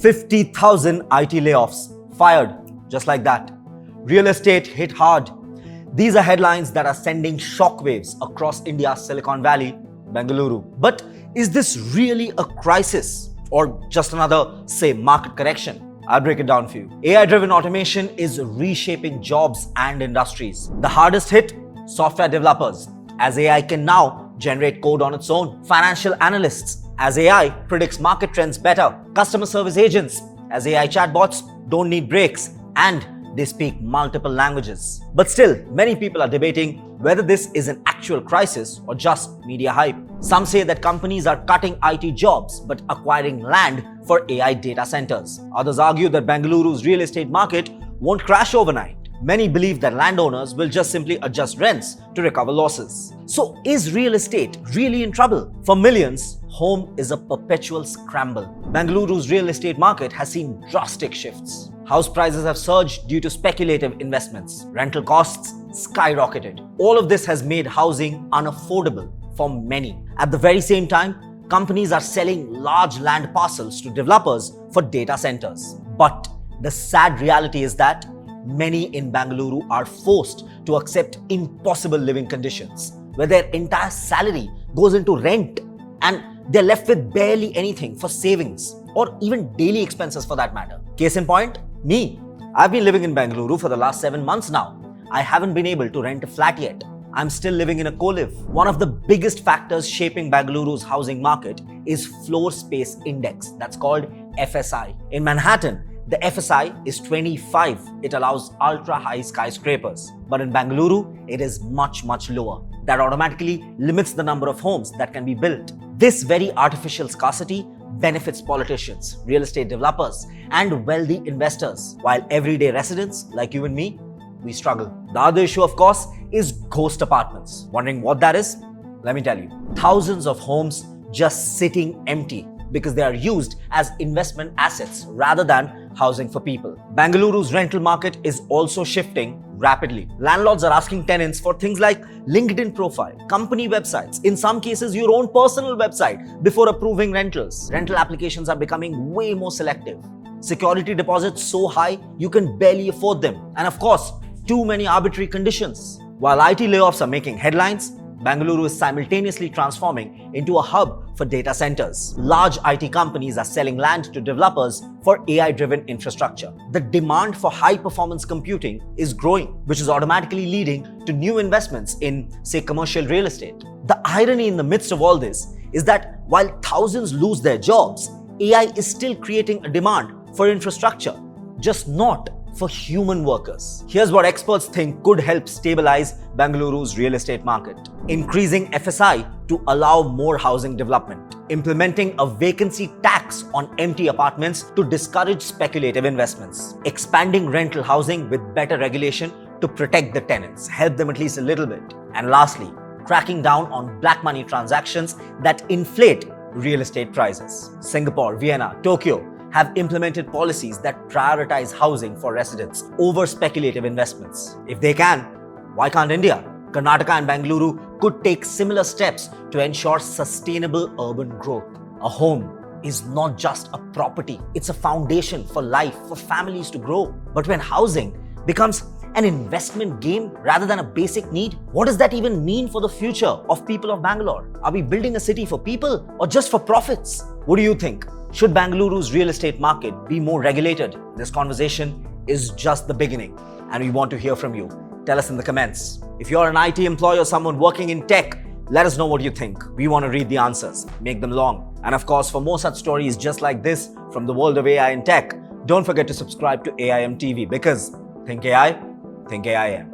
50,000 IT layoffs, fired, just like that. Real estate hit hard. These are headlines that are sending shockwaves across India's Silicon Valley, Bengaluru. But is this really a crisis or just another, say, market correction? I'll break it down for you. AI-driven automation is reshaping jobs and industries. The hardest hit, software developers, as AI can now generate code on its own. Financial analysts, as AI predicts market trends better. Customer service agents, as AI chatbots don't need breaks and they speak multiple languages. But still, many people are debating whether this is an actual crisis or just media hype. Some say that companies are cutting IT jobs but acquiring land for AI data centers. Others argue that Bengaluru's real estate market won't crash overnight. Many believe that landowners will just simply adjust rents to recover losses. So is real estate really in trouble? For millions, home is a perpetual scramble. Bengaluru's real estate market has seen drastic shifts. House prices have surged due to speculative investments. Rental costs skyrocketed. All of this has made housing unaffordable for many. At the very same time, companies are selling large land parcels to developers for data centers. But the sad reality is that many in Bengaluru are forced to accept impossible living conditions, where their entire salary goes into rent and they're left with barely anything for savings or even daily expenses for that matter. Case in point, me. I've been living in Bengaluru for the last 7 months now. I haven't been able to rent a flat yet. I'm still living in a co-live. One of the biggest factors shaping Bengaluru's housing market is floor space index, that's called FSI. In Manhattan, the FSI is 25. It allows ultra-high skyscrapers. But in Bengaluru, it is much lower. That automatically limits the number of homes that can be built. This very artificial scarcity benefits politicians, real estate developers, and wealthy investors, while everyday residents like you and me, we struggle. The other issue, of course, is ghost apartments. Wondering what that is? Let me tell you. Thousands of homes just sitting empty because they are used as investment assets rather than housing for people. Bengaluru's rental market is also shifting rapidly. Landlords are asking tenants for things like LinkedIn profile, company websites, in some cases your own personal website before approving rentals. Rental applications are becoming way more selective. Security deposits so high you can barely afford them. And of course, too many arbitrary conditions. While IT layoffs are making headlines, Bengaluru is simultaneously transforming into a hub for data centers. Large IT companies are selling land to developers for AI-driven infrastructure. The demand for high-performance computing is growing, which is automatically leading to new investments in, say, commercial real estate. The irony in the midst of all this is that while thousands lose their jobs, AI is still creating a demand for infrastructure, just not for human workers. Here's what experts think could help stabilize Bengaluru's real estate market. Increasing FSI to allow more housing development. Implementing a vacancy tax on empty apartments to discourage speculative investments. Expanding rental housing with better regulation to protect the tenants, help them at least a little bit. And lastly, cracking down on black money transactions that inflate real estate prices. Singapore, Vienna, Tokyo have implemented policies that prioritize housing for residents over speculative investments. If they can, why can't India? Karnataka and Bengaluru could take similar steps to ensure sustainable urban growth. A home is not just a property, it's a foundation for life, for families to grow. But when housing becomes an investment game rather than a basic need, what does that even mean for the future of people of Bangalore? Are we building a city for people or just for profits? What do you think? Should Bengaluru's real estate market be more regulated? This conversation is just the beginning and we want to hear from you. Tell us in the comments. If you're an IT employee or someone working in tech, let us know what you think. We want to read the answers, make them long. And of course, for more such stories just like this from the world of AI and tech, don't forget to subscribe to AIM TV because think AI, think AIM.